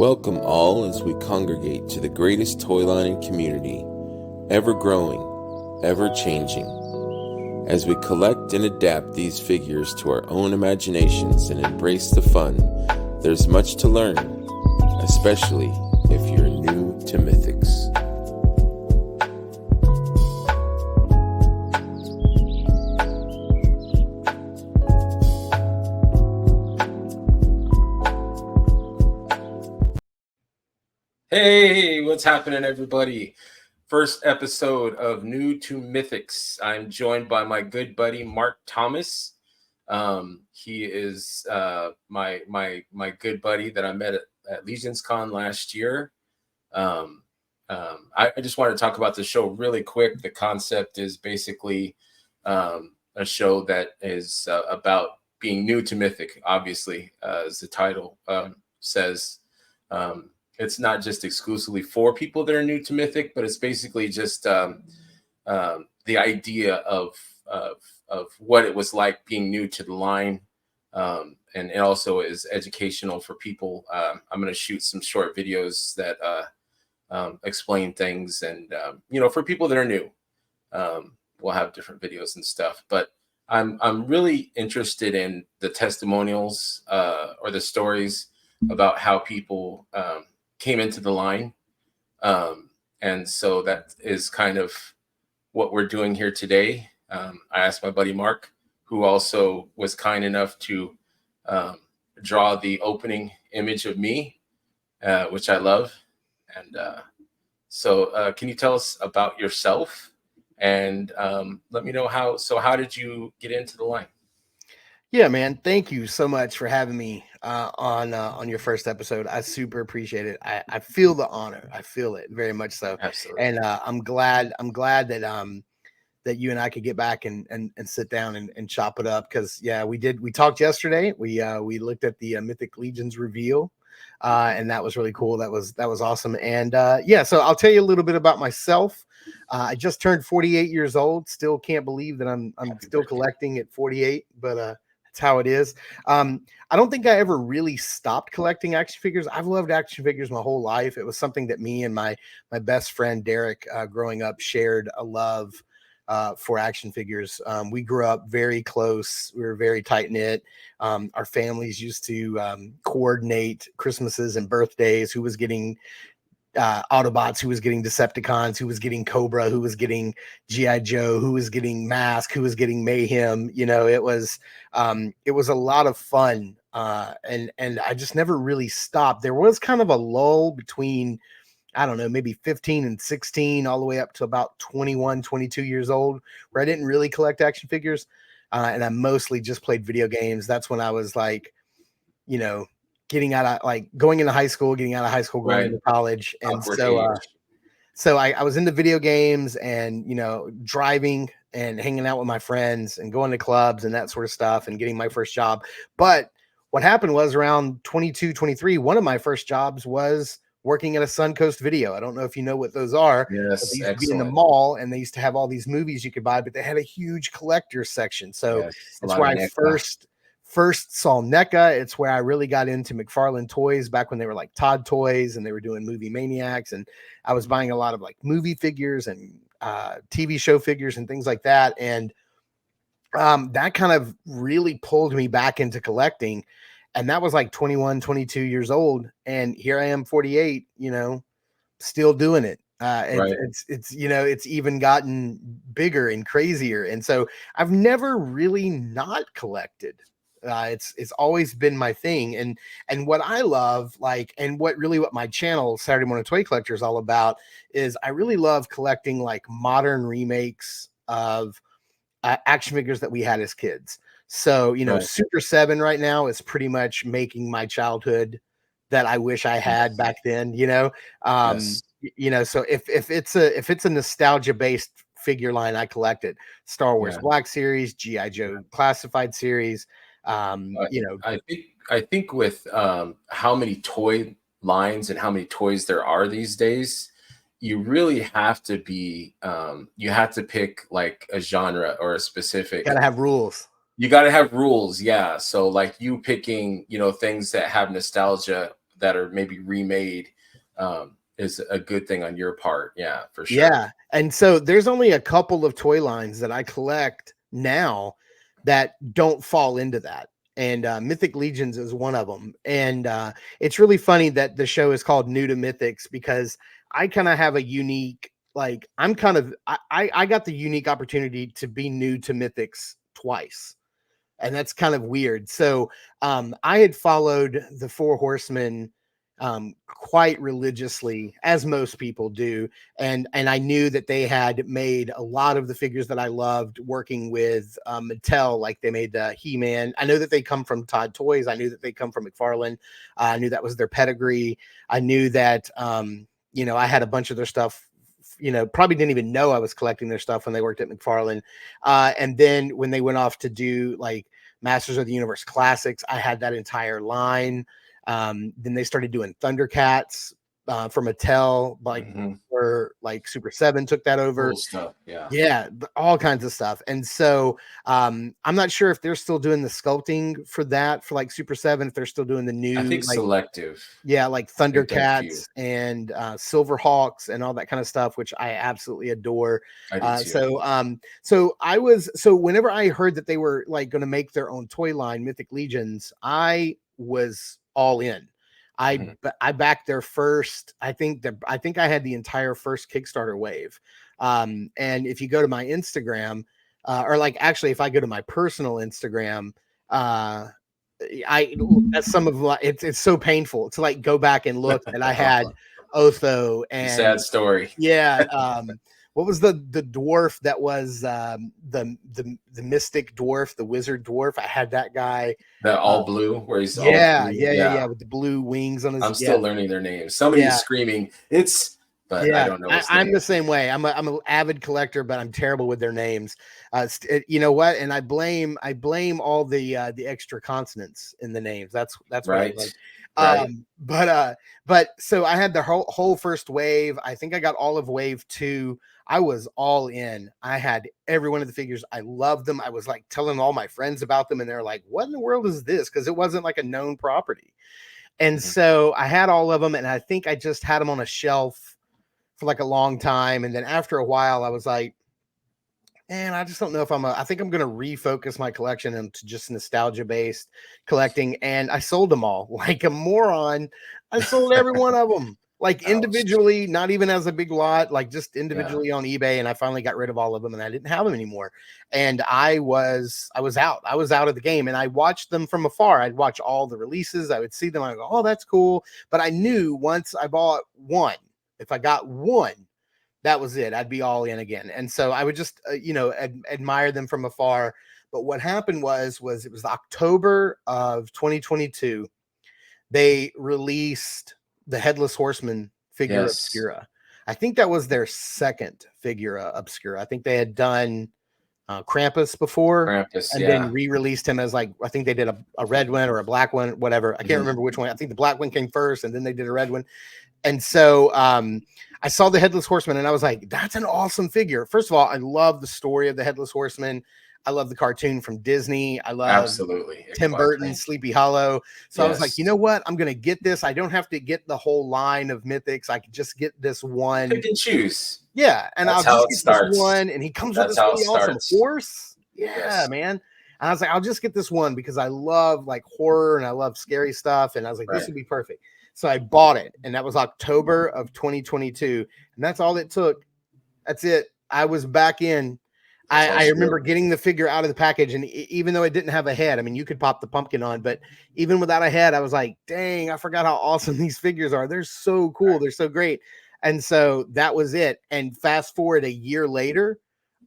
Welcome all as we congregate to the greatest toy line in community, ever growing, ever changing. As we collect and adapt these figures to our own imaginations and embrace the fun, there's much to learn, especially if you're new to Mythics. Hey, what's happening, everybody? First episode of New to Mythics. I'm joined by my good buddy Marc Thomas. He is my good buddy that I met at Legions Con last year. I just want to talk about the show really quick. The concept is basically a show that is about being new to Mythic. Obviously, as the title says. It's not just exclusively for people that are new to Mythic, but it's basically just the idea of what it was like being new to the line, and it also is educational for people. I'm going to shoot some short videos that explain things, and for people that are new, we'll have different videos and stuff. But I'm really interested in the testimonials or the stories about how people came into the line. And so that is kind of what we're doing here today. I asked my buddy Marc, who also was kind enough to draw the opening image of me, which I love. And so can you tell us about yourself and let me know how did you get into the line? Yeah, man. Thank you so much for having me on your first episode. I super appreciate it. I feel the honor. I feel it very much so. Absolutely. And I'm glad that that you and I could get back and sit down and chop it up, because yeah, we talked yesterday. We looked at the Mythic Legions reveal, and that was really cool. That was awesome. And yeah, so I'll tell you a little bit about myself. I just turned 48 years old. Still can't believe that I'm still collecting at 48, but that's how it is. I don't think I ever really stopped collecting action figures. I've loved action figures my whole life. It was something that me and my best friend Derek, growing up, shared a love for action figures. We grew up very close. We were very tight knit. Our families used to coordinate Christmases and birthdays. Who was getting Autobots, who was getting Decepticons, who was getting Cobra, who was getting G.I. Joe, who was getting Mask, who was getting Mayhem. It was a lot of fun. And I just never really stopped. There was kind of a lull between, I don't know, maybe 15 and 16, all the way up to about 21, 22 years old, where I didn't really collect action figures. And I mostly just played video games. That's when I was like, getting out of, like, going into high school, going Right. into college. And Awkward so I was into video games and, driving and hanging out with my friends and going to clubs and that sort of stuff and getting my first job. But what happened was around 22, 23, one of my first jobs was working at a Suncoast Video. I don't know if you know what those are. Yes, they used to be in the mall, and they used to have all these movies you could buy, but they had a huge collector section. So it's where I first saw NECA. It's where I really got into McFarlane Toys back when they were like Todd Toys and they were doing Movie Maniacs. And I was buying a lot of like movie figures and TV show figures and things like that. And that kind of really pulled me back into collecting. And that was like 21, 22 years old. And here I am, 48, still doing it. Right. It's even gotten bigger and crazier. And so I've never really not collected. It's always been my thing. And what I love, and what my channel Saturday Morning Toy Collector is all about, is I really love collecting like modern remakes of action figures that we had as kids. So, right. Super 7 right now is pretty much making my childhood that I wish I had back then, yes. So if it's a nostalgia based figure line, I collect it. Star Wars Black Series, G.I. Joe Classified Series. I think with how many toy lines and how many toys there are these days, you really have to be you have to pick like a genre or a specific. You gotta have rules. You gotta have rules, yeah. So like you picking, things that have nostalgia that are maybe remade is a good thing on your part. Yeah, for sure. Yeah. And so there's only a couple of toy lines that I collect now that don't fall into that. And Mythic Legions is one of them. And it's really funny that the show is called New to Mythics, because I kind of have a unique, like, I'm kind of, I got the unique opportunity to be new to Mythics twice. And that's kind of weird. So I had followed the Four Horsemen quite religiously, as most people do, and I knew that they had made a lot of the figures that I loved, working with Mattel. Like, they made the He-Man. I know that they come from Todd Toys. I knew that they come from McFarlane. I knew that was their pedigree. I knew that I had a bunch of their stuff. Probably didn't even know I was collecting their stuff when they worked at McFarlane. And then when they went off to do like Masters of the Universe Classics, I had that entire line. Then they started doing Thundercats for Mattel, like where like Super 7 took that over. Cool stuff. Yeah, all kinds of stuff. And so I'm not sure if they're still doing the sculpting for that for like Super 7, if they're still doing the new, I think like, selective. Yeah, like Thundercats and Silverhawks and all that kind of stuff, which I absolutely adore. I do too. So whenever I heard that they were like going to make their own toy line, Mythic Legions, I was all in. I backed their first. I think I had the entire first Kickstarter wave. And if you go to my Instagram, or like actually, if I go to my personal Instagram, as some of my, it's so painful to like go back and look that I had Otho and sad story. Yeah. What was the dwarf that was the mystic dwarf, the wizard dwarf? I had that guy. The all blue, where he's all blue. Yeah, with the blue wings on his. I'm still learning their names. Somebody's screaming, but I don't know. I'm the same way. I'm an avid collector, but I'm terrible with their names. You know what? And I blame all the extra consonants in the names. That's right. But so I had the whole first wave. I think I got all of wave 2. I was all in. I had every one of the figures. I loved them. I was like telling all my friends about them, and they're like, "What in the world is this?" Because it wasn't like a known property. And so I had all of them, and I think I just had them on a shelf for like a long time. And then after a while, I was like, and I just don't know if I think I'm going to refocus my collection into just nostalgia based collecting. And I sold them all like a moron. I sold every one of them, like individually, not even as a big lot, like just individually on eBay. And I finally got rid of all of them, and I didn't have them anymore. And I was out of the game, and I watched them from afar. I'd watch all the releases. I would see them. I go, oh, that's cool. But I knew once I bought one, if I got one, that was it. I'd be all in again. And so I would just, admire them from afar. But what happened was it was October of 2022. They released the Headless Horseman figure Obscura. I think that was their second figure Obscura. I think they had done Krampus before, and then re-released him as like, I think they did a red one or a black one, whatever. I can't remember which one. I think the black one came first, and then they did a red one. And so I saw the Headless Horseman, and I was like, that's an awesome figure. First of all, I love the story of the Headless Horseman. I love the cartoon from Disney. I love Tim Burton's Sleepy Hollow. So I was like, you know what? I'm going to get this. I don't have to get the whole line of Mythics. I can just get this one. Pick and choose. Yeah. And I'll just get this one. And he comes with this really awesome horse. Yeah, man. And I was like, I'll just get this one because I love like horror and I love scary stuff. And I was like, this would be perfect. So I bought it, and that was October of 2022. And that's all it took. That's it. I was back in. I remember getting the figure out of the package, and even though it didn't have a head, I mean, you could pop the pumpkin on, but even without a head, I was like, dang, I forgot how awesome these figures are. They're so cool. They're so great. And so that was it. And fast forward a year later,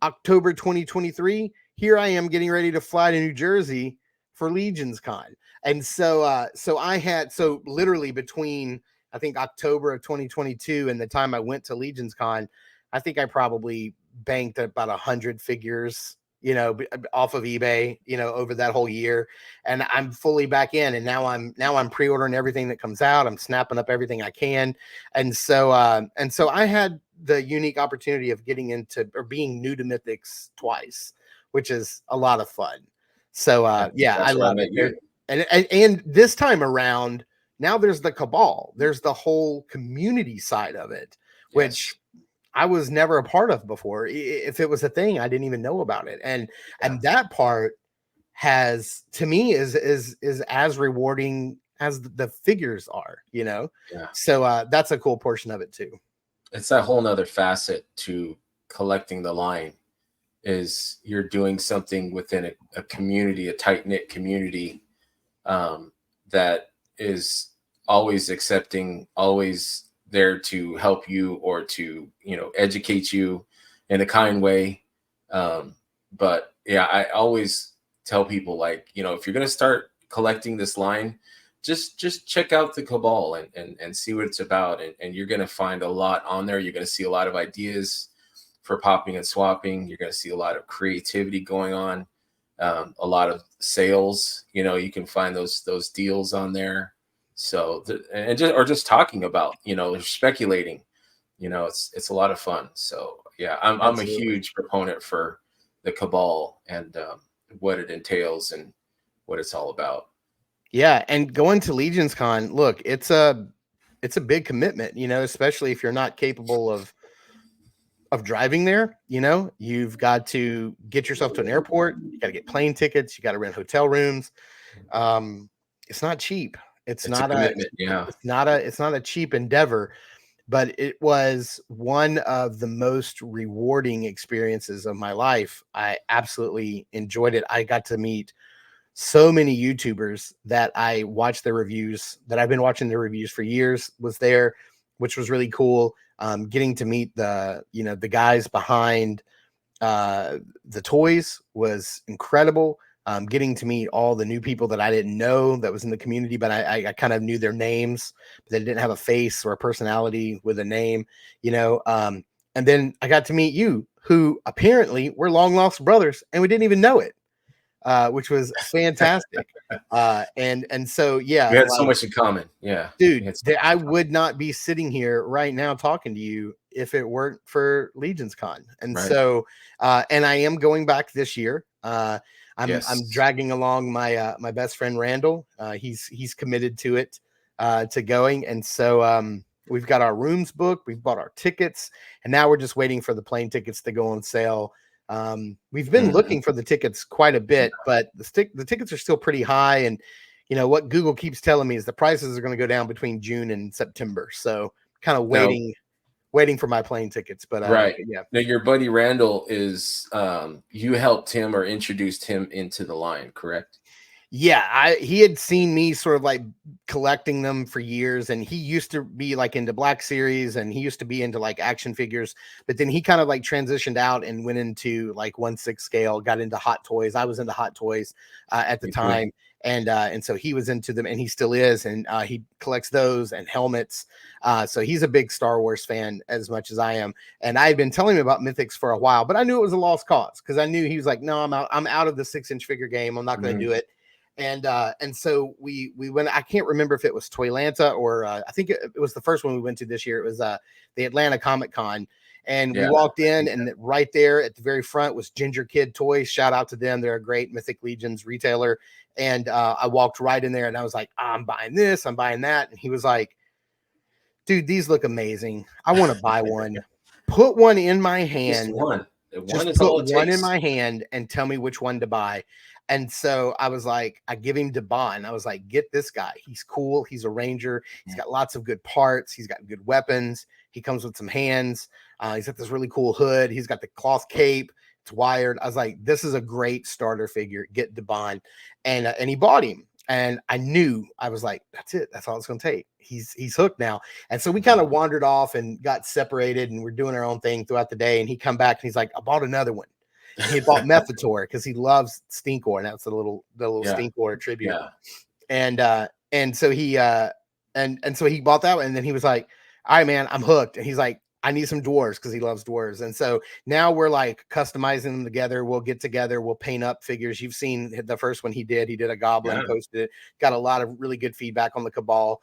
October 2023, here I am getting ready to fly to New Jersey for Legions Con. And so I had, literally between, I think, October of 2022 and the time I went to Legions Con, I think I probably banked about 100 figures, off of eBay, over that whole year. And I'm fully back in, and now I'm pre-ordering everything that comes out. I'm snapping up everything I can. And so I had the unique opportunity of getting into, or being new to Mythics twice, which is a lot of fun. So I love it. And this time around, now there's the cabal. There's the whole community side of it, which I was never a part of before. If it was a thing, I didn't even know about it. And that part has, to me, is as rewarding as the figures are, you know? Yeah. So that's a cool portion of it too. It's that whole nother facet to collecting the line, is you're doing something within a community, a tight-knit community, that is always accepting, always there to help you or to, you know, educate you in a kind way. But yeah, I always tell people, like, you know, if you're going to start collecting this line, just check out the cabal and see what it's about. And you're going to find a lot on there. You're going to see a lot of ideas for popping and swapping. You're going to see a lot of creativity going on, a lot of sales. You know, you can find those deals on there. So just talking about, you know, speculating, you know, it's a lot of fun. So yeah, I'm a huge proponent for the cabal and what it entails and what it's all about. Yeah, and going to Legions Con, look, it's a big commitment, you know, especially if you're not capable of driving there. You know, you've got to get yourself to an airport, you got to get plane tickets, you got to rent hotel rooms. It's not cheap. It's not a commitment. Yeah, it's not a cheap endeavor, but it was one of the most rewarding experiences of my life. I absolutely enjoyed it. I got to meet so many YouTubers that I watched their reviews, that I've been watching their reviews for years, was there, which was really cool. Getting to meet the guys behind the toys was incredible. Getting to meet all the new people that I didn't know that was in the community, but I kind of knew their names, but they didn't have a face or a personality with a name, you know. And then I got to meet you, who apparently we're long lost brothers, and we didn't even know it. Which was fantastic. And so, yeah, we had so much in common. Yeah, dude, I would not be sitting here right now talking to you if it weren't for Legions Con. And so, and I am going back this year. I'm dragging along my my best friend Randall. He's committed to it, to going. And so we've got our rooms booked, we've bought our tickets, and now we're just waiting for the plane tickets to go on sale. We've been looking for the tickets quite a bit, but the tickets are still pretty high. And you know what Google keeps telling me is the prices are going to go down between June and September. So kind of waiting for my plane tickets. But yeah. Now your buddy Randall is you helped him or introduced him into the line, correct? Yeah, he had seen me sort of like collecting them for years, and he used to be like into Black Series, and he used to be into like action figures, but then he kind of like transitioned out and went into like 1/6 scale, got into Hot Toys. I was into Hot Toys at the time, and so he was into them, and he still is, and he collects those and helmets. So he's a big Star Wars fan as much as I am, and I had been telling him about Mythics for a while, but I knew it was a lost cause because I knew he was like, no, I'm out of the 6-inch figure game. I'm not going to do it. And so we went. I can't remember if it was Toylanta or I think it was the first one we went to this year. It was the Atlanta Comic Con, and we walked in, and right there at the very front was Ginger Kid Toys. Shout out to them; they're a great Mythic Legions retailer. And I walked right in there, and I was like, I'm buying this, I'm buying that, and he was like, dude, these look amazing. I want to buy one. Put one in my hand. Just put one in my hand and tell me which one to buy. And so I was like, I give him Devon. I was like, get this guy. He's cool. He's a ranger. He's got lots of good parts. He's got good weapons. He comes with some hands. He's got this really cool hood. He's got the cloth cape. It's wired. I was like, this is a great starter figure. Get Devon. And he bought him. And I knew, I was like, that's it. That's all it's going to take. He's hooked now. And so we kind of wandered off and got separated, and we're doing our own thing throughout the day. And he come back and he's like, I bought another one. And he bought Mephitor because he loves Stinkor, and that's the little Stinkor tribute. Yeah. And so he and so he bought that one, and then he was like, all right, man, I'm hooked. And he's like, I need some dwarves because he loves dwarves. And so now we're like customizing them together. We'll get together. We'll paint up figures. You've seen the first one he did. He did a goblin, posted it. Got a lot of really good feedback on the Cabal.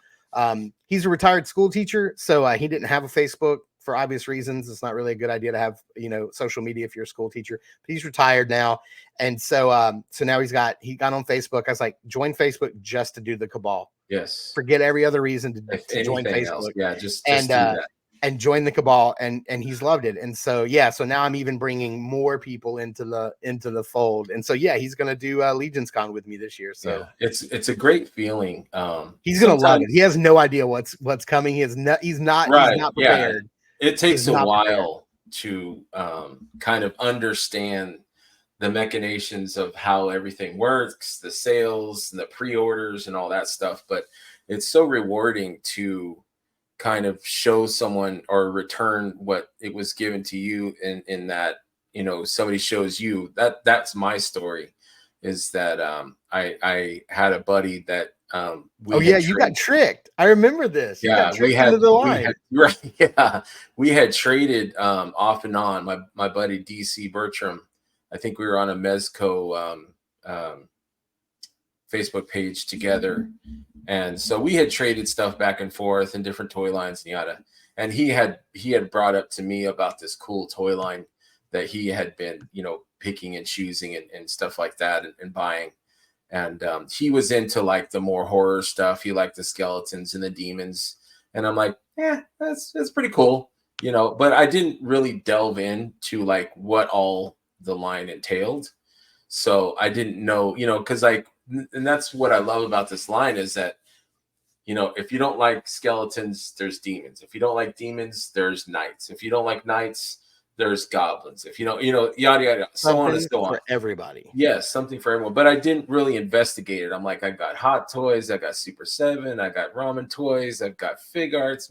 He's a retired school teacher, so he didn't have a Facebook for obvious reasons. It's not really a good idea to have, social media if you're a school teacher, but he's retired now. And so, so now he got on Facebook. I was like, join Facebook just to do the Cabal. Yes. forget every other reason If to join anything else, Facebook, yeah, just and do that. and join the cabal, and he's loved it. And so so now I'm even bringing more people into the fold. And so he's gonna do Legions Con with me this year. So it's a great feeling. He's gonna love it. He has no idea what's coming. He's not prepared. It takes a while to kind of understand the machinations of how everything works, the sales and the pre-orders and all that stuff, but it's so rewarding to kind of show someone or return what it was given to you in that, you know, somebody shows you that's my story, is that I had a buddy that you got tricked. I remember this. You got tricked into the line. We had traded off and on. My buddy DC Bertram, I think we were on a Mezco Facebook page together. And so we had traded stuff back and forth in different toy lines and yada. And he had brought up to me about this cool toy line that he had been, you know, picking and choosing and stuff like that and buying. And he was into like the more horror stuff. He liked the skeletons and the demons. And I'm like, yeah, that's pretty cool, you know. But I didn't really delve into like what all the line entailed. So I didn't know, you know, because like, and that's what I love about this line is that, you know, if you don't like skeletons, there's demons. If you don't like demons, there's knights. If you don't like knights, there's goblins. If you know, yada yada, so on and so on. For everybody. Yes, something for everyone. But I didn't really investigate it. I'm like, I got Hot Toys, I got Super 7, I got Ramen Toys, I've got Fig Arts,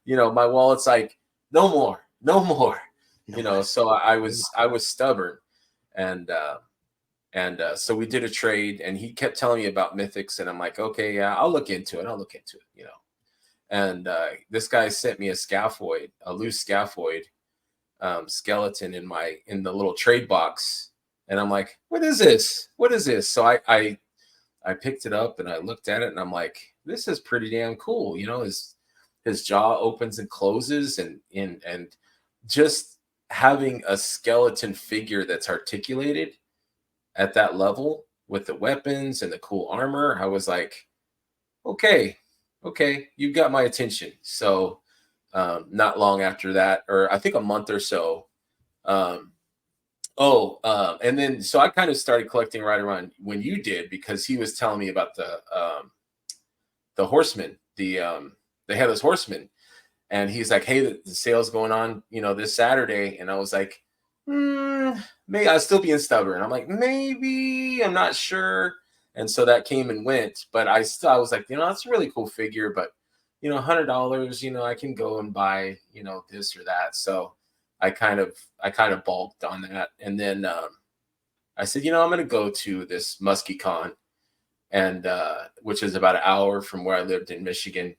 you know, my wallet's like, no more. You know, so I was stubborn. And so we did a trade, and he kept telling me about Mythics, and I'm like, okay, yeah, I'll look into it, you know. And this guy sent me a loose scaphoid skeleton in the little trade box, and I'm like, what is this? So I picked it up and I looked at it, and I'm like, this is pretty damn cool, you know. His jaw opens and closes, and just having a skeleton figure that's articulated at that level with the weapons and the cool armor, I was like, okay, you got my attention. So not long after that, or I think a month or so, and then so I kind of started collecting right around when you did, because he was telling me about the horsemen, the headless horseman, and he's like, hey, the sale's going on, you know, this Saturday. And I was like, maybe I'll still being stubborn. I'm like, maybe, I'm not sure. And so that came and went, but I was like, you know, that's a really cool figure, but you know, $100, you know, I can go and buy, you know, this or that. So I kind of balked on that. And then I said, you know, I'm going to go to this Muskie Con, and which is about an hour from where I lived in Michigan.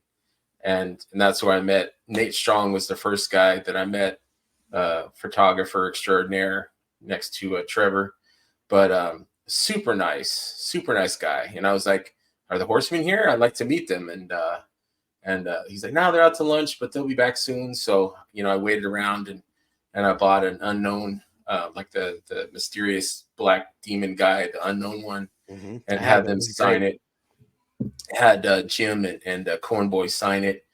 And that's where I met Nate Strong. Was the first guy that I met, photographer extraordinaire next to Trevor, but super nice guy. And I was like, are the horsemen here? I'd like to meet them. And he's like, no, they're out to lunch, but they'll be back soon. So, you know, I waited around and I bought an unknown, like the mysterious black demon guy, the unknown one, and had them sign it. Had Jim and Cornboy sign it,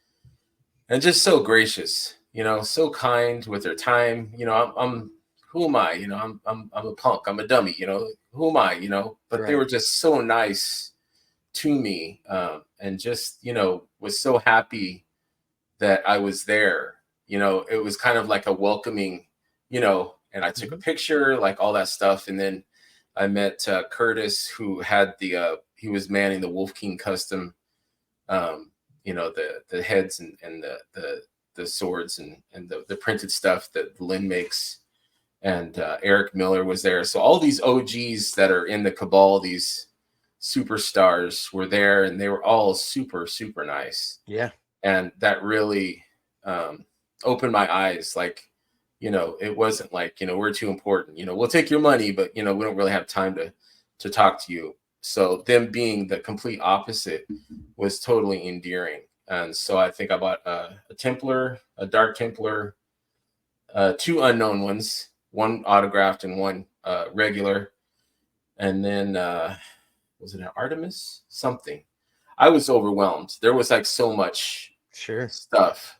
and just so gracious, you know, so kind with their time. You know, I'm who am I? You know, I'm a punk. I'm a dummy. You know, who am I? You know, but they were just so nice to me, and just, you know, was so happy that I was there. You know, it was kind of like a welcoming, you know, and I took a picture, like all that stuff. And then I met Curtis, who had he was manning the Wolf King custom, you know, the heads and the swords and the printed stuff that Lynn makes. And Eric Miller was there. So all these OGs that are in the Cabal, these superstars, were there, and they were all super, super nice. Yeah. And that really opened my eyes. Like, you know, it wasn't like, you know, we're too important. You know, we'll take your money, but, you know, we don't really have time to talk to you. So them being the complete opposite was totally endearing. And so I think I bought a Templar, a Dark Templar, two unknown ones, one autographed and one regular. And then was it an Artemis? Something. I was overwhelmed. There was like so much Sure. stuff,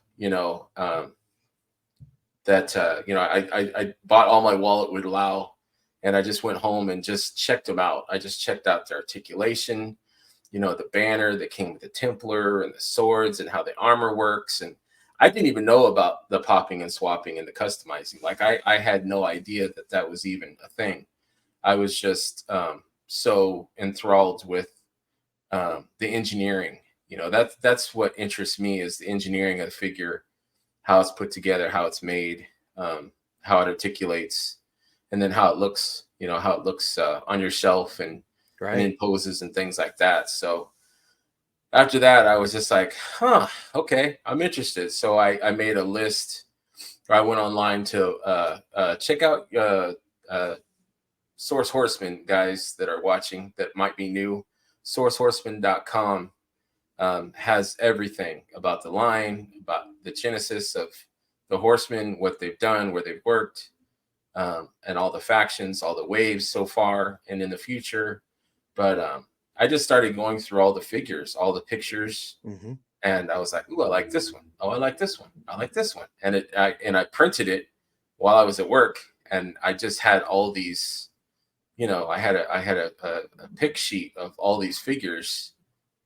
that I bought all my wallet would allow, and I just went home and just checked them out. I just checked out the articulation, the banner that came with the Templar and the swords and how the armor works. And I didn't even know about the popping and swapping and the customizing. Like I had no idea that that was even a thing. I was just so enthralled with the engineering. That's what interests me, is the engineering of the figure, how it's put together, how it's made, how it articulates, and then how it looks, on your shelf and in poses and things like that. So after that, I was just like, okay, I'm interested. So I made a list, or I went online to check out Source Horseman, guys that are watching that might be new. SourceHorseman.com has everything about the line, about the genesis of the Horsemen, what they've done, where they've worked, and all the factions, all the waves so far and in the future. But I just started going through all the figures, all the pictures, and I was like, "Ooh, I like this one. Oh, I like this one. I like this one." And I printed it while I was at work, and I just had all these. I had a pick sheet of all these figures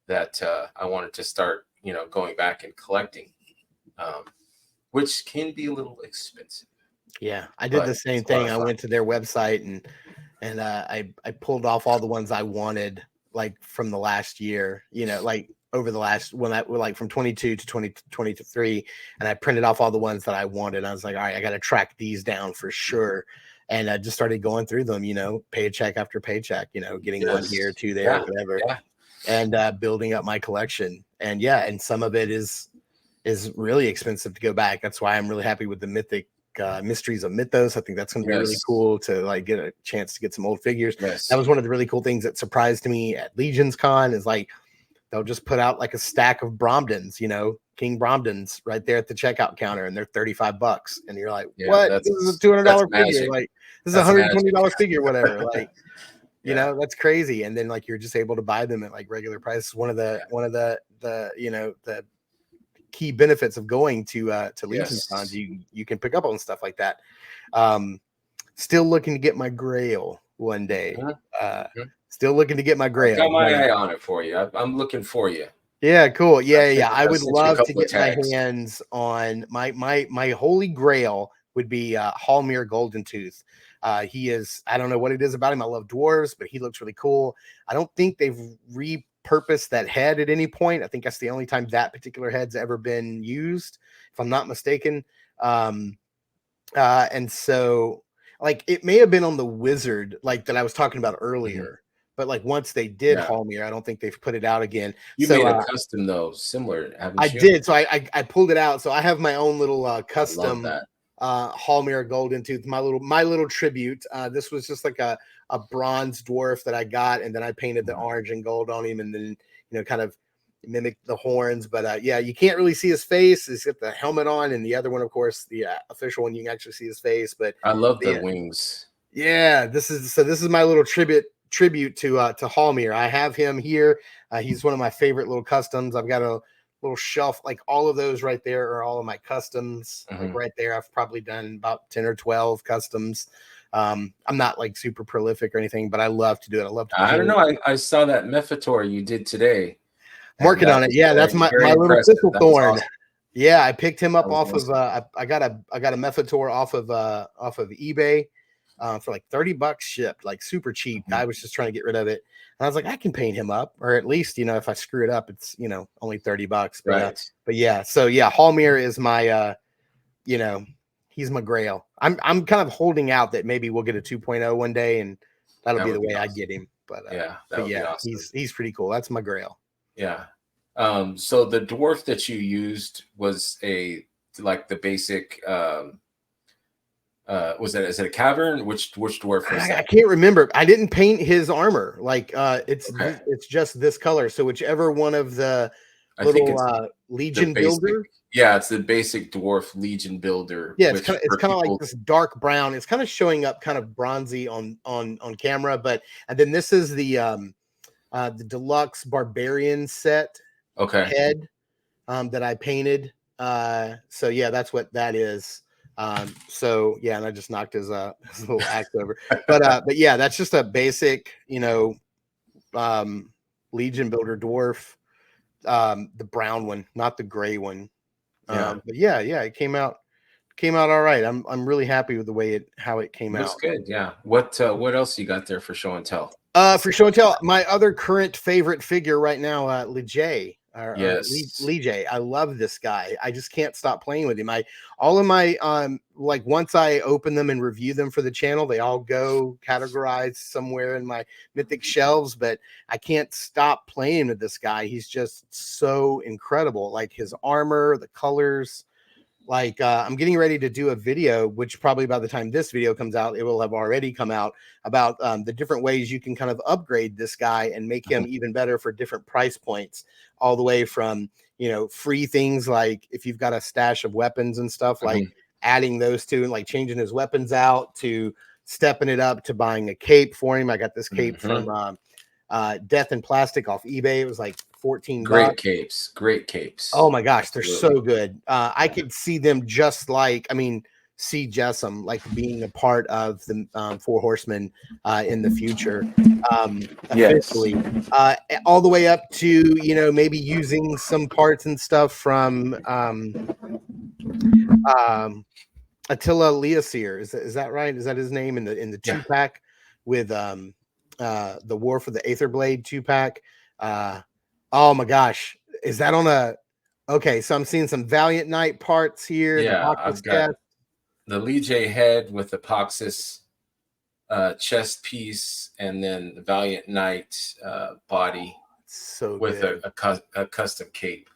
that I wanted to start, going back and collecting, which can be a little expensive. Yeah, I did the same thing. I went to their website and I pulled off all the ones I wanted, like from the last year, like over the last like from 22 to 2023, and I printed off all the ones that I wanted. I was like, all right, I got to track these down for sure. And I just started going through them, paycheck after paycheck, getting one here, two there, whatever, and building up my collection. And and some of it is really expensive to go back. That's why I'm really happy with the Mythic Mysteries of Mythos. I think that's going to be really cool to like get a chance to get some old figures. That was one of the really cool things that surprised me at Legions Con, is like they'll just put out like a stack of Bromdens, King Bromdens right there at the checkout counter, and they're $35. And you're like, what? This is a $200 figure. Like, this is a $120 figure, whatever. Like, that's crazy. And then like you're just able to buy them at like regular prices. One of the the key benefits of going to Legions Cons, you can pick up on stuff like that. Still looking to get my Grail one day. Still looking to get my Grail. I got my eye on it for you. I'm looking for you. Yeah, cool. Yeah. I would love to get my hands on my holy grail would be Hallmere Golden Tooth. He is, I don't know what it is about him. I love dwarves, but he looks really cool. I don't think they've repurposed that head at any point. I think that's the only time that particular head's ever been used, if I'm not mistaken. And so like it may have been on the Wizard, like that I was talking about earlier. But like once they did Hallmere, I don't think they've put it out again. You made a custom though, similar, haven't you? I did. So I pulled it out. So I have my own little custom Hallmere Golden Tooth, my little tribute. This was just like a bronze dwarf that I got, and then I painted the orange and gold on him, and then kind of mimicked the horns. But you can't really see his face. He's got the helmet on, and the other one, of course, the official one, you can actually see his face. But I love the wings. Yeah, this is my little tribute to Hallmere. I have him here. He's one of my favorite little customs. I've got a little shelf, like all of those right there are all of my customs. Like right there, I've probably done about 10 or 12 customs. I'm not like super prolific or anything, but I love to do it. I don't know. I saw that Mephitor you did today. I'm working on it. Yeah, that's my little Thistle Thorn. Awesome. Yeah, I picked him up off of I got a Mephitor off of eBay. For like $30 shipped, like super cheap. I was just trying to get rid of it. And I was like, I can paint him up, or at least, if I screw it up, it's, only $30. But, but yeah. So yeah, Hallmere is my, he's my grail. I'm kind of holding out that maybe we'll get a 2.0 one day, and that'll be the way awesome. I get him. But awesome. he's pretty cool. That's my grail. Yeah. So the dwarf that you used was the basic, is it a cavern? Which dwarf was that? I can't remember. I didn't paint his armor. Like it's just this color. So whichever one of the little Legion builder. Yeah, it's the basic dwarf Legion builder. Yeah, it's kind of like this dark brown. It's kind of showing up kind of bronzy on camera, and then this is the the deluxe barbarian set Okay. head that I painted. So yeah, that's what that is. So yeah, and I just knocked his his little axe over. But yeah, that's just a basic, Legion Builder dwarf. The brown one, not the gray one. Yeah. But yeah, it came out all right. I'm really happy with the way how it came Looks out. good. Yeah. What else you got there for show and tell? For show and tell, my other current favorite figure right now, Lee Yes. Lee J. I love this guy. I just can't stop playing with him. All of my like once I open them and review them for the channel, they all go categorized somewhere in my Mythic shelves, but I can't stop playing with this guy. He's just so incredible. Like his armor, the colors. Like I'm getting ready to do a video, which probably by the time this video comes out, it will have already come out, about the different ways you can kind of upgrade this guy and make him even better for different price points, all the way from, free things like if you've got a stash of weapons and stuff, like adding those to and like changing his weapons out, to stepping it up to buying a cape for him. I got this cape from Death and Plastic off eBay. It was like 14 Great bucks. capes. Great capes. Oh my gosh, Absolutely. they're so good. I could see them just like, see Jessam like being a part of the Four Horsemen in the future, officially, all the way up to maybe using some parts and stuff from Attila Leoseer. Is that right? Is that his name in the 2-pack with the War for the Aetherblade 2-pack? Oh my gosh, is that on a? Okay, so I'm seeing some Valiant Knight parts here. Yeah, I've got the Lee J head with the Poxus chest piece, and then the Valiant Knight body, so with good. a custom cape.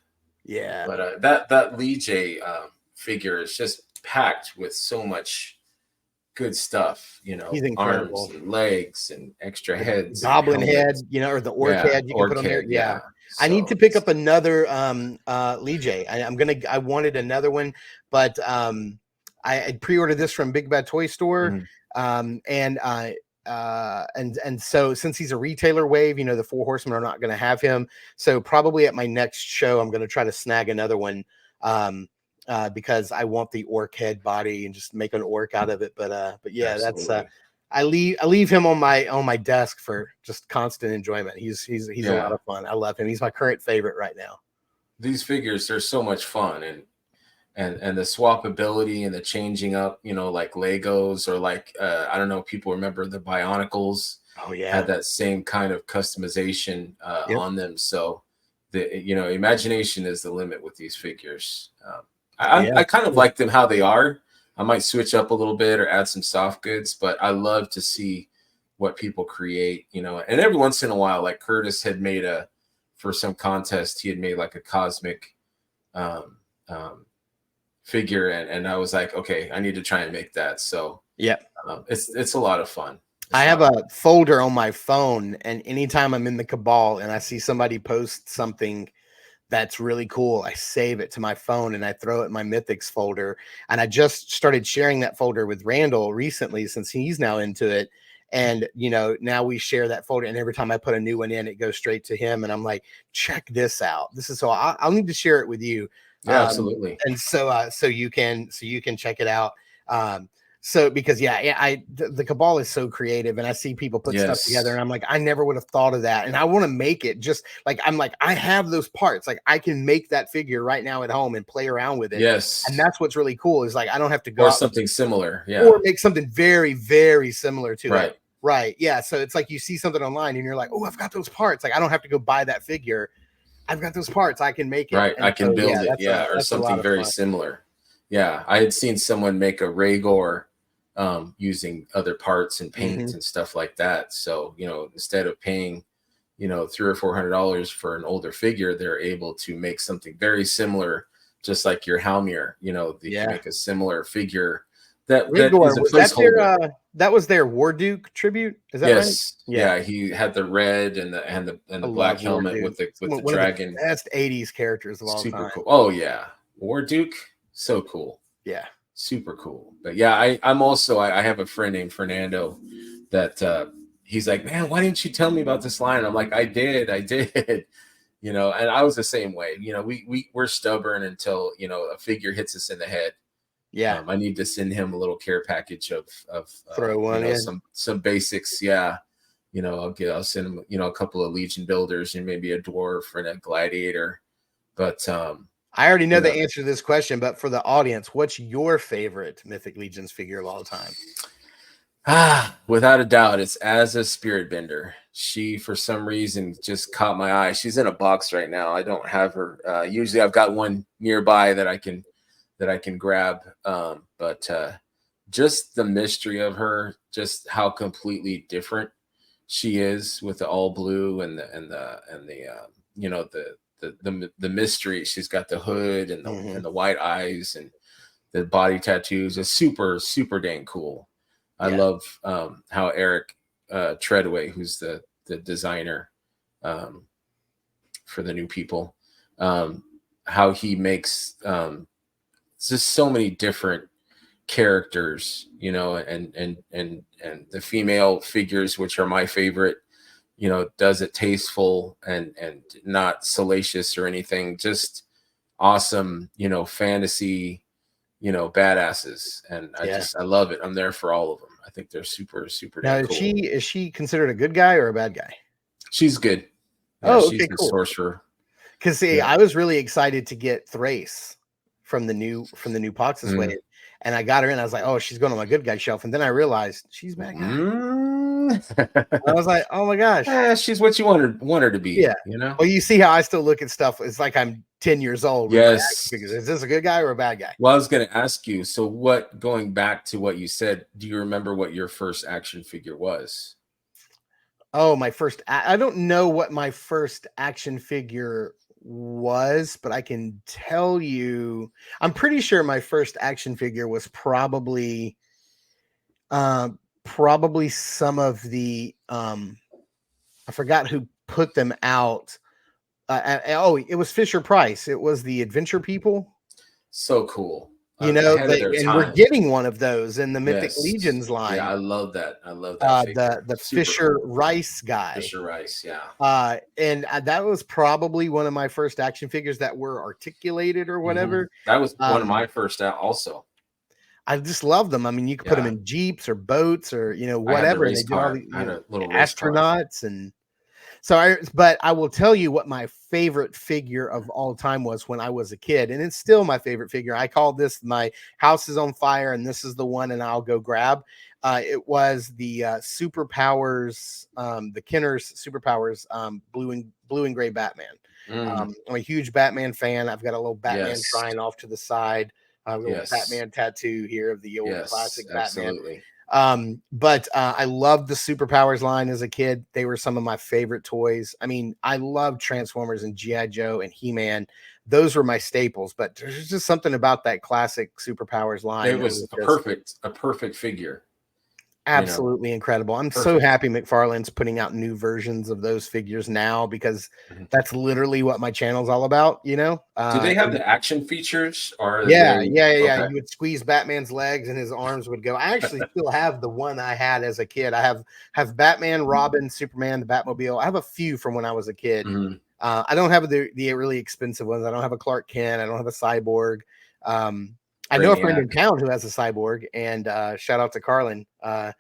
Yeah, but that Lee J figure is just packed with so much good stuff. he's incredible. Arms and legs and extra heads, goblin head, or the orc head you can put on there. Yeah. I need to pick up another Lee J. I wanted another one, but I pre-ordered this from Big Bad Toy Store. And so since he's a retailer wave, the Four Horsemen are not going to have him. So probably at my next show, I'm going to try to snag another one, because I want the orc head body and just make an orc out of it. But yeah, absolutely. That's I leave him on my desk for just constant enjoyment. He's a lot of fun. I love him. He's my current favorite right now. These figures are so much fun, and the swappability and the changing up, like Legos, or like I don't know, people remember the Bionicles. Oh yeah, had that same kind of customization on them. So the imagination is the limit with these figures. I kind of like them how they are. I might switch up a little bit or add some soft goods, but I love to see what people create, and every once in a while, like Curtis had made for some contest, he had made like a cosmic figure, and I was like, okay, I need to try and make that. So yeah, it's a lot of fun. I have a folder on my phone, and anytime I'm in the Cabal and I see somebody post something that's really cool, I save it to my phone and I throw it in my Mythics folder. And I just started sharing that folder with Randall recently, since he's now into it. And now we share that folder, and every time I put a new one in, it goes straight to him. And I'm like, check this out. This is I'll need to share it with you. Yeah, absolutely. And so you can check it out. So because the Cabal is so creative, and I see people put stuff together, and I'm like, I never would have thought of that, and I want to make it just like, I'm like, I have those parts, like I can make that figure right now at home and play around with it. Yes, and that's what's really cool, is like I don't have to go or something similar, or make something very, very similar to it. Right. Yeah. So it's like you see something online and you're like, oh, I've got those parts. Like I don't have to go buy that figure. I've got those parts. I can make it. Right. I can build it. Or something very similar. Yeah. I had seen someone make a Rhaegar using other parts and paint and stuff like that. So, instead of paying, $300 or $400 for an older figure, they're able to make something very similar, just like your Halmir. They can make a similar figure. That was their War Duke tribute. Is that right? Yeah, he had the red and the black helmet with the dragon. Of the best 80s characters of all time. Super cool. Oh yeah, War Duke, so cool. Yeah, super cool. But yeah, I'm also I have a friend named Fernando that he's like, man, why didn't you tell me about this line? I'm like, I did. You know, and I was the same way. You know, we're stubborn until, you know, a figure hits us in the head. Yeah. I need to send him a little care package of Throw one you know, in. some basics. Yeah. You know, I'll send him, you know, a couple of Legion builders and maybe a dwarf and a gladiator. But I already know you the know, answer to this question, but for the audience, what's your favorite Mythic Legions figure of all time? without a doubt, it's as a spirit bender. She, for some reason, just caught my eye. She's in a box right now. I don't have her. Usually, I've got one nearby that I can grab. But just the mystery of her, just how completely different she is with the all blue and the you know, the mystery. She's got the hood and the white eyes and the body tattoos. Is super dang cool. I love how Eric Treadway, who's the designer for the new people, how he makes just so many different characters, you know, and the female figures, which are my favorite, you know, does it tasteful and not salacious or anything, just awesome, you know, fantasy, you know, badasses. And I love it. I'm there for all of them. I think they're super Now, cool. is she considered a good guy or a bad guy? She's good. Yeah, she's okay, the cool. sorcerer. Because I was really excited to get Thrace from the new Pox's Way, and I got her in. I was like, oh, she's going on my good guy shelf, and then I realized she's bad guy. I was like, oh my gosh, she's what you want her to be. Yeah, you know. Well, you see how I still look at stuff. It's like I'm 10 years old. Yes. Is this a good guy or a bad guy? Well, I was going to ask you. So, going back to what you said, do you remember what your first action figure was? Oh, my first. I don't know what my first action figure was, but I can tell you, I'm pretty sure my first action figure was probably some of the I forgot who put them out. It was Fisher Price. It was the Adventure People. So cool. You know, and we're getting one of those in the Mythic Legions line. Yeah, I love that. I love that. The Fisher Rice guy. Fisher Rice, yeah. And that was probably one of my first action figures that were articulated or whatever. That was one of my first also. I just love them. I mean, you could put them in Jeeps or boats or, you know, whatever. They do all the astronauts and so but I will tell you what my favorite figure of all time was when I was a kid, and it's still my favorite figure. I call this my house is on fire, and this is the one, and I'll go grab. It was the Superpowers, the Kenner's Superpowers, blue and gray Batman. I'm a huge Batman fan. I've got a little Batman shrine off to the side, a little Batman tattoo here of the old classic Batman. But I loved the Superpowers line as a kid. They were some of my favorite toys. I mean, I loved Transformers and G.I. Joe and He-Man. Those were my staples, but there's just something about that classic Superpowers line. It was a perfect figure. Absolutely incredible. I'm so happy McFarlane's putting out new versions of those figures now, because that's literally what my channel's all about, you know. Do they have the action features? Or yeah. You would squeeze Batman's legs and his arms would go. I actually still have the one I had as a kid. I have Batman, Robin, Superman, the Batmobile. I have a few from when I was a kid. I don't have the really expensive ones. I don't have a Clark Kent. I don't have a Cyborg. I know a friend in town who has a Cyborg, and shout out to Carlin. I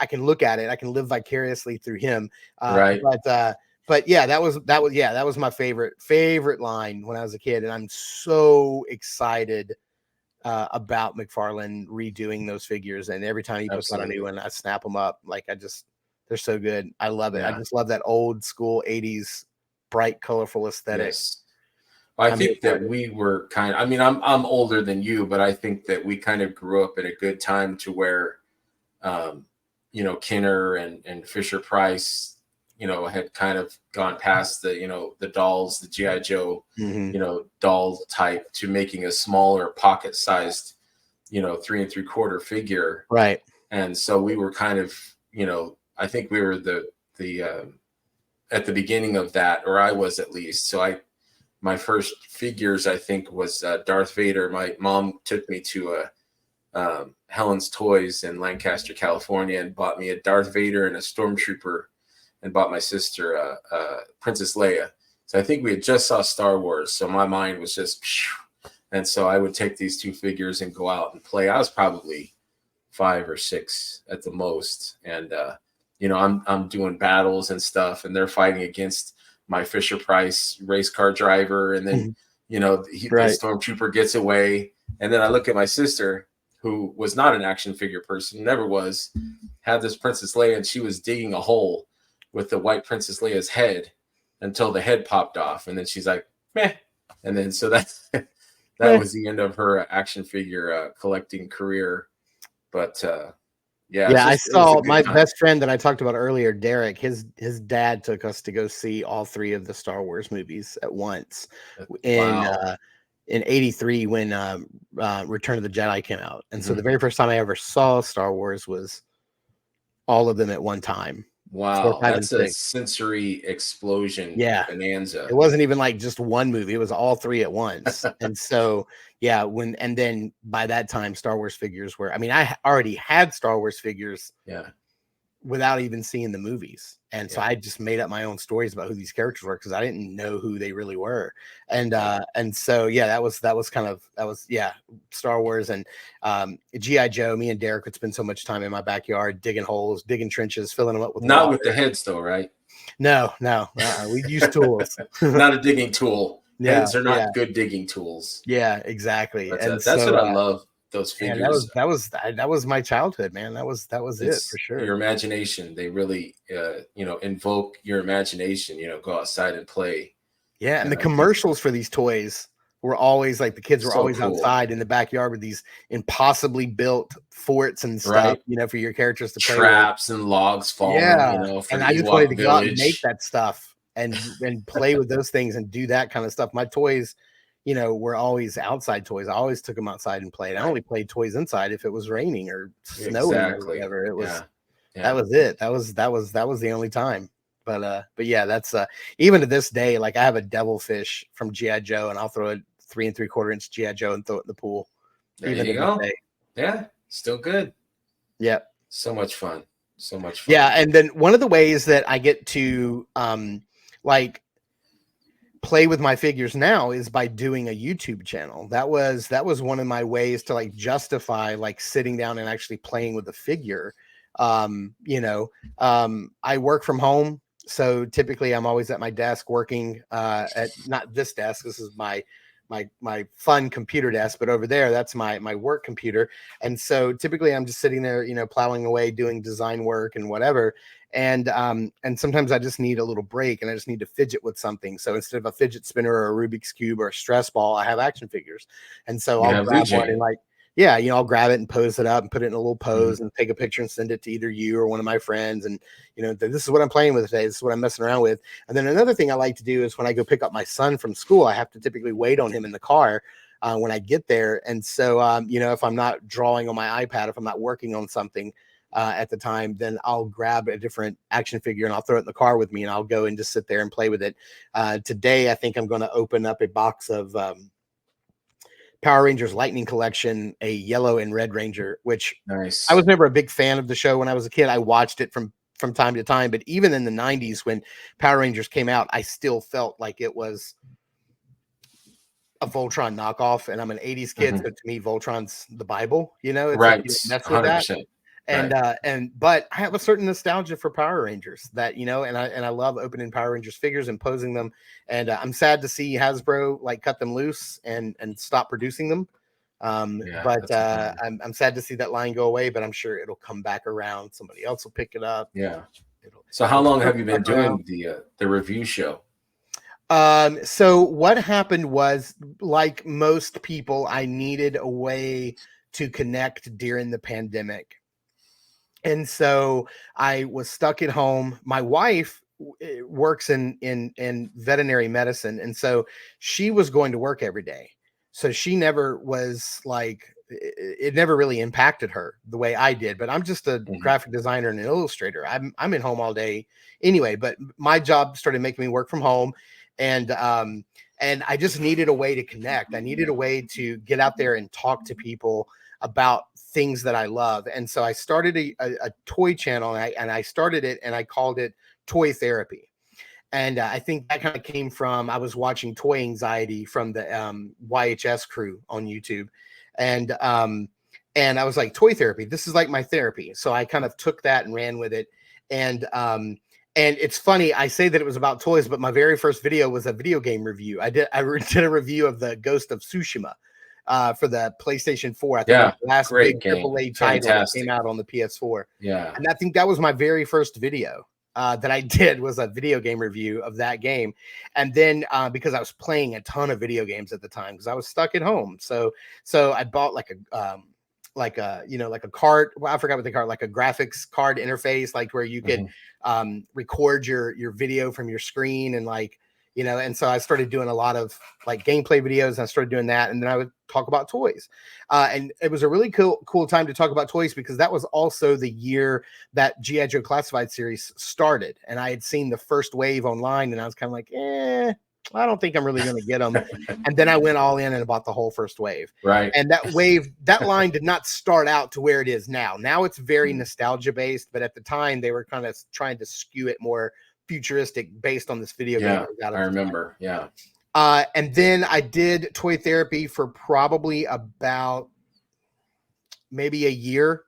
can look at it. I can live vicariously through him. But yeah, that was my favorite line when I was a kid, and I'm so excited about McFarlane redoing those figures. And every time he puts out a new one, I snap them up. Like they're so good. I love it. Yeah. I just love that old school 80s bright, colorful aesthetic. Yes. I think that we were I'm older than you, but I think that we kind of grew up at a good time to where, you know, Kenner and Fisher Price, you know, had kind of gone past the, you know, the dolls, the G.I. Joe, you know, doll type to making a smaller pocket sized, you know, 3 3/4 figure. Right. And so we were kind of, you know, I think we were the at the beginning of that, or I was at least. So my first figures, I think, was Darth Vader. My mom took me to Helen's Toys in Lancaster, California, and bought me a Darth Vader and a Stormtrooper, and bought my sister Princess Leia. So I think we had just saw Star Wars, so my mind was just, and so I would take these two figures and go out and play. I was probably 5 or 6 at the most, and I'm doing battles and stuff, and they're fighting against my Fisher Price race car driver, and then the Stormtrooper gets away, and then I look at my sister, who was not an action figure person, never was, had this Princess Leia, and she was digging a hole with the white Princess Leia's head until the head popped off, and then she's like, meh, and then so that was the end of her action figure collecting career. But I saw my best friend that I talked about earlier, Derek. His dad took us to go see all 3 of the Star Wars movies at once in '83 when Return of the Jedi came out, and so the very first time I ever saw Star Wars was all of them at one time. Wow, that's a sensory explosion. Yeah, bonanza. It wasn't even like just one movie; it was all 3 at once. And so, and then by that time, Star Wars figures were. I mean, I already had Star Wars figures. Yeah. Without even seeing the movies, and so I just made up my own stories about who these characters were because I didn't know who they really were, and so that was Star Wars and G.I. Joe. Me and Derek would spend so much time in my backyard digging holes, digging trenches, filling them up with not water. with the heads though, right? No, we use tools. Not a digging tool. Heads are not yeah. good digging tools. Yeah, exactly. But, and that's what I love. Those figures. That was my childhood, man. That was it for sure. Your imagination. They really, invoke your imagination. Go outside and play. Yeah, and the commercials for these toys were always like the kids were always cool. Outside in the backyard with these impossibly built forts and stuff, for your characters to play traps with. And logs falling. Yeah, and I just wanted to go out and make that stuff and play with those things and do that kind of stuff. My toys. Were always outside toys. I always took them outside and played. I only played toys inside if it was raining or snowing or whatever. It was that was it. That was the only time. But yeah, that's even to this day, like I have a devilfish from G.I. Joe, and I'll throw a 3 3/4 inch G.I. Joe and throw it in the pool. There you go. Yeah, still good. Yeah. So much fun. Yeah, and then one of the ways that I get to play with my figures now is by doing a YouTube channel. That was one of my ways to justify sitting down and actually playing with the figure. I work from home, so typically I'm always at my desk working at not this desk. This is my fun computer desk, but over there, that's my work computer. And so typically I'm just sitting there, plowing away, doing design work and whatever. And sometimes I just need a little break and I just need to fidget with something. So instead of a fidget spinner or a Rubik's Cube or a stress ball, I have action figures. And so I'll grab one and I'll grab it and pose it up and put it in a little pose and take a picture and send it to either you or one of my friends. And, this is what I'm playing with today. This is what I'm messing around with. And then another thing I like to do is when I go pick up my son from school, I have to typically wait on him in the car when I get there. And so, if I'm not drawing on my iPad, if I'm not working on something, at the time, then I'll grab a different action figure and I'll throw it in the car with me and I'll go and just sit there and play with it. Today, I think I'm going to open up a box of Power Rangers Lightning Collection, a yellow and red Ranger, which nice. I was never a big fan of the show when I was a kid. I watched it from time to time, but even in the 90s when Power Rangers came out, I still felt like it was a Voltron knockoff. And I'm an 80s kid, so to me, Voltron's the Bible, it's right. That's with that. But I have a certain nostalgia for Power Rangers that, and I love opening Power Rangers figures and posing them. And I'm sad to see Hasbro cut them loose and stop producing them. I'm sad to see that line go away, but I'm sure it'll come back around. Somebody else will pick it up. Yeah. So how long have you been doing the review show? So what happened was, like most people, I needed a way to connect during the pandemic. And so I was stuck at home. My wife works in veterinary medicine. And so she was going to work every day. So she never was it never really impacted her the way I did, but I'm just a graphic designer and an illustrator. I'm at home all day anyway, but my job started making me work from home. And I just needed a way to connect. I needed a way to get out there and talk to people about things that I love. And so I started a toy channel, and I started it and I called it Toy Therapy. And I think that kind of came from, I was watching Toy Anxiety from the YHS crew on YouTube. And I was like, Toy Therapy, this is like my therapy. So I kind of took that and ran with it. And it's funny, I say that it was about toys, but my very first video was a video game review. I did a review of the Ghost of Tsushima for the PlayStation 4. I think it was the last big AAA title that came out on the PS4. Yeah. And I think that was my very first video that I did, was a video game review of that game. And then because I was playing a ton of video games at the time because I was stuck at home. So I bought like a card. Well, I forgot what they call it, like a graphics card interface, like where you could record your video from your screen, and like, you know, and so I started doing a lot of like gameplay videos, and I started doing that. And then I would talk about toys. And it was a really cool time to talk about toys, because that was also the year that G.I. Joe Classified series started. And I had seen the first wave online, and I was kind of like, I don't think I'm really going to get them. And then I went all in and bought the whole first wave. Right. And that line did not start out to where it is now. Now it's very nostalgia based, but at the time they were kind of trying to skew it more futuristic based on this video game. I remember. Yeah. And then I did Toy Therapy for probably about maybe a year.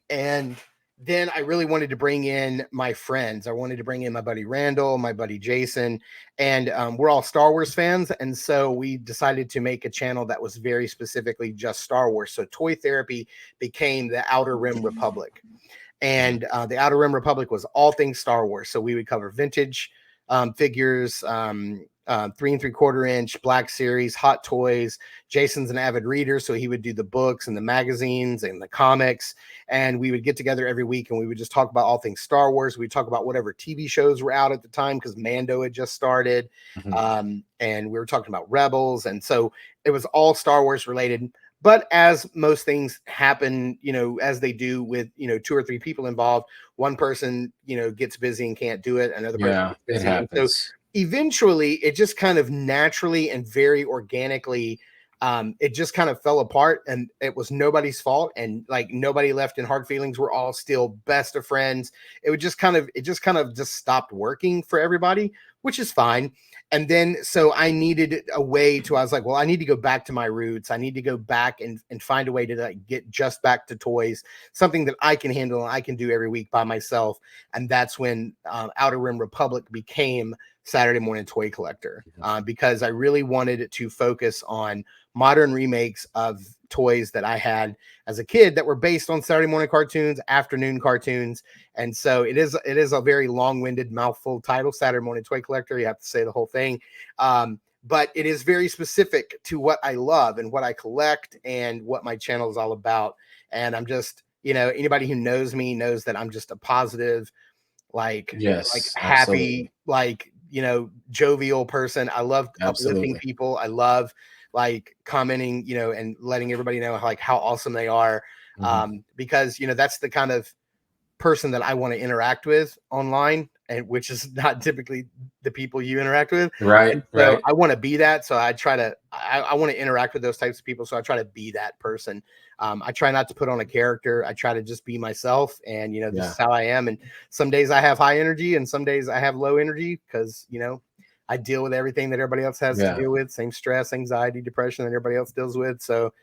And then I really wanted to bring in my friends. I wanted to bring in my buddy Randall, my buddy Jason, and we're all Star Wars fans. And so we decided to make a channel that was very specifically just Star Wars. So Toy Therapy became the Outer Rim Republic. And the Outer Rim Republic was all things Star Wars. So we would cover vintage figures, 3 3/4 inch Black Series, Hot Toys. Jason's an avid reader, so he would do the books and the magazines and the comics. And we would get together every week, and we would just talk about all things Star Wars. We'd talk about whatever TV shows were out at the time, because Mando had just started. And we were talking about Rebels. And so it was all Star Wars related. But as most things happen, you know, as they do with, you know, 2 or 3 people involved, one person, you know, gets busy and can't do it. Another person gets busy. It happens. So eventually it just kind of naturally and very organically, it just kind of fell apart, and it was nobody's fault. And like, nobody left in hard feelings. We're all still best of friends. It just kind of stopped working for everybody, which is fine. And then, so I needed a way to, I was like, well, I need to go back to my roots. I need to go back and find a way to like get just back to toys, something that I can handle and I can do every week by myself. And that's when Outer Rim Republic became Saturday Morning Toy Collector, because I really wanted to focus on modern remakes of toys that I had as a kid that were based on Saturday morning cartoons, afternoon cartoons. And so it is a very long-winded, mouthful title, Saturday Morning Toy Collector. You have to say the whole thing. But it is very specific to what I love and what I collect and what my channel is all about. And I'm just, you know, anybody who knows me knows that I'm just a positive, like happy, absolutely. like, you know, jovial person. I love uplifting people. I love like commenting, you know, and letting everybody know how awesome they are. Because, you know, that's the kind of person that I want to interact with online, and which is not typically the people you interact with. Right. So I want to be that. So I try to, I want to interact with those types of people. So I try to be that person. I try not to put on a character. I try to just be myself. And, you know, this is how I am. And some days I have high energy and some days I have low energy, because, you know, I deal with everything that everybody else has to deal with, same stress, anxiety, depression that everybody else deals with. So,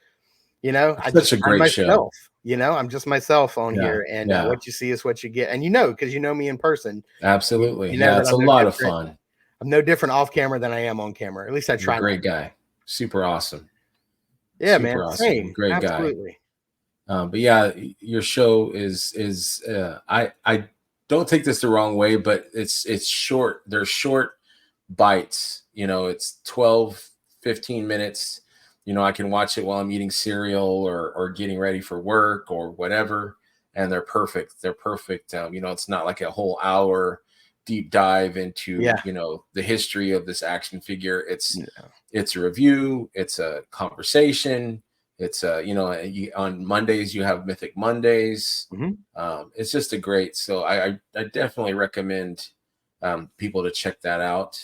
you know, such a great show. You know, I'm just myself on here, and what you see is what you get. And you know, because you know me in person. Absolutely. You know, it's a lot of fun. I'm no different off camera than I am on camera. At least I try. Great guy. Super awesome. Yeah, super man. Awesome. Same. Great Absolutely. Guy. But yeah, your show is I don't take this the wrong way, but it's short. They're short bites, you know, it's 12, 15 minutes. You know, I can watch it while I'm eating cereal or getting ready for work or whatever. And they're perfect. They're perfect. You know, it's not like a whole hour deep dive into, you know, the history of this action figure. It's a review. It's a conversation. It's you know, on Mondays you have Mythic Mondays. It's just a great, so I definitely recommend people to check that out.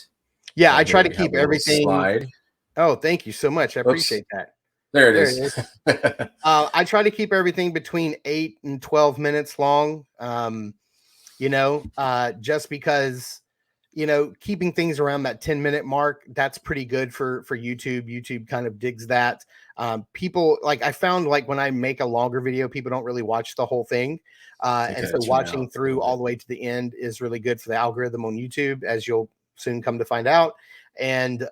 Yeah, I try to keep everything. Oh, thank you so much. I appreciate that. There it There it is. is. I try to keep everything between 8 and 12 minutes long. Just because, keeping things around that 10-minute mark, that's pretty good for YouTube. YouTube kind of digs that. People like, I found like when I make a longer video, people don't really watch the whole thing. And so Tune watching out a through little all bit. the way to the end is really good for the algorithm on YouTube, as you'll soon come to find out. And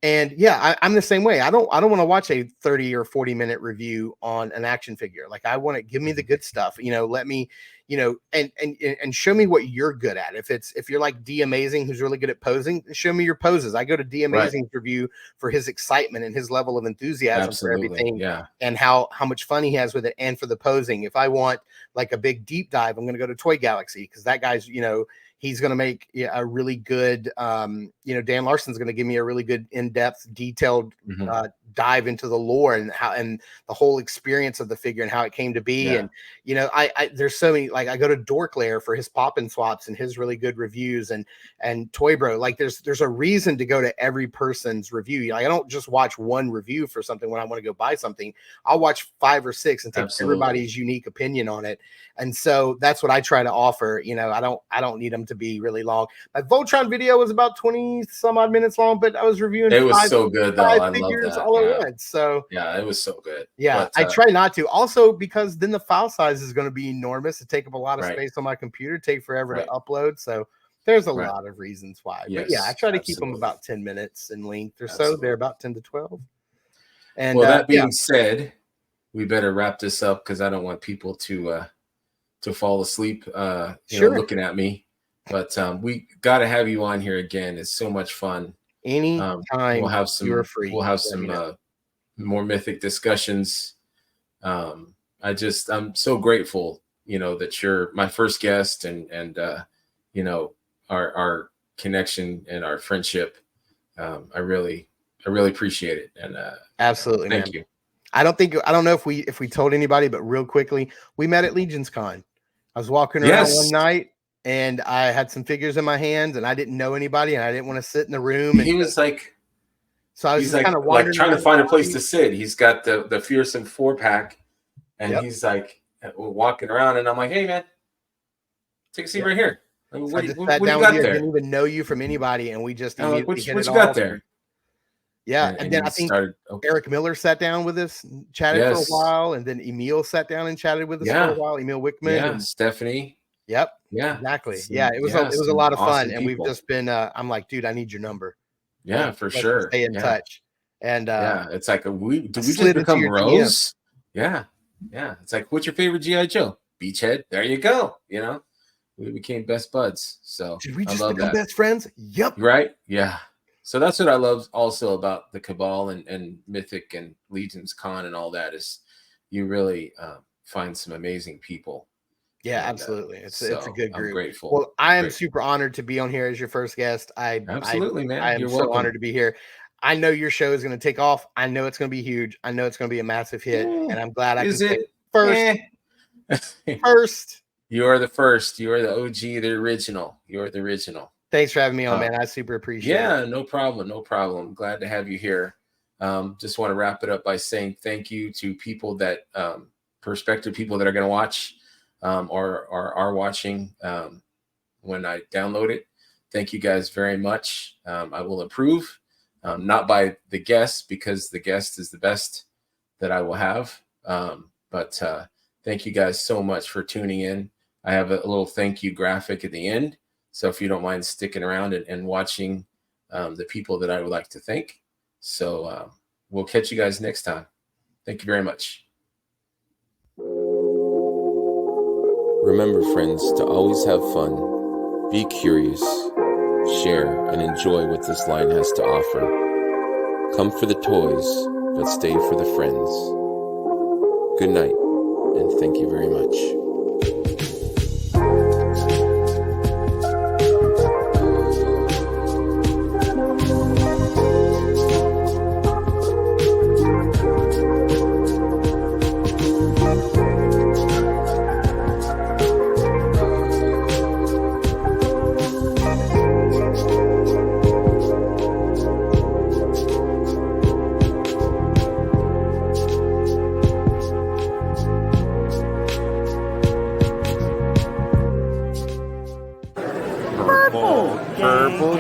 yeah, I'm the same way. I don't want to watch a 30 or 40-minute review on an action figure. Like, I want to give me the good stuff, let me, and show me what you're good at. If you're like D Amazing, who's really good at posing, show me your poses. I go to D Amazing's review for his excitement and his level of enthusiasm for Absolutely. everything, Yeah. and how much fun he has with it, and for the posing. If I want like a big deep dive, I'm going to go to Toy Galaxy, because that guy's, he's going to make a really good, Dan Larson's going to give me a really good in-depth, detailed dive into the lore and how, and the whole experience of the figure and how it came to be. Yeah. And, I there's so many, like I go to Dork Lair for his pop and swaps and his really good reviews, and Toy Bro. Like there's a reason to go to every person's review. I don't just watch one review for something when I want to go buy something. I'll watch 5 or 6 and take everybody's unique opinion on it. And so that's what I try to offer. I don't need them to be really long. My Voltron video was about 20 some odd minutes long, but I was reviewing it was so good though. I love figures that. all at once. So yeah, it was so good. Yeah, but, I try not to. Also, because then the file size is going to be enormous. It take up a lot of space on my computer, take forever to upload. So there's a lot of reasons why. Yes, but yeah, I try to keep them about 10 minutes in length or so. They're about 10 to 12. And well, that being said, we better wrap this up, because I don't want people to fall asleep looking at me. But we got to have you on here again. It's so much fun. Anytime we'll have some, you're free. We'll have some more Mythic discussions. I'm so grateful, that you're my first guest, and our connection and our friendship. I really appreciate it. And absolutely, thank you. I don't know if we told anybody, but real quickly, we met at Legion's Con. I was walking around one night, and I had some figures in my hands, and I didn't know anybody, and I didn't want to sit in the room. And he was like, so I was just kind of wandering, trying to find a place to sit. He's got the Fearsome 4-pack, and he's like walking around, and I'm like, hey man, take a seat right here. What you got there? I didn't even know you from anybody, and we just what you got there? Yeah, and then I think Eric Miller sat down with us, chatted for a while, and then Emil sat down and chatted with us for a while. Emil Wickman, and Stephanie. Yep. Yeah. Exactly. It was a lot of fun, and we've just been. I'm like, dude, I need your number. Yeah, for sure. Stay in touch. And it's like we just become bros? Yeah. It's like, what's your favorite GI Joe? Beachhead. There you go. We became best buds. So did we just become best friends? Yep. Right. Yeah. So that's what I love also about the Cabal and Mythic and Legion's Con and all that, is you really find some amazing people. Yeah, absolutely. It's a good group. I'm grateful. Well, I am super honored to be on here as your first guest. Absolutely, man. I am so honored to be here. I know your show is going to take off. I know it's going to be huge. I know it's going to be a massive hit, and I'm glad I can say first. First. You are the first. You are the OG, the original. You're the original. Thanks for having me on, man. I super appreciate it. Yeah, no problem. No problem. Glad to have you here. Just want to wrap it up by saying thank you to people that, prospective people that are going to watch or are watching when I download it. Thank you guys very much. I will improve, not by the guest, because the guest is the best that I will have. But thank you guys so much for tuning in. I have a little thank you graphic at the end. So if you don't mind sticking around and watching the people that I would like to thank. So we'll catch you guys next time. Thank you very much. Remember, friends, to always have fun, be curious, share, and enjoy what this line has to offer. Come for the toys, but stay for the friends. Good night, and thank you very much. Purple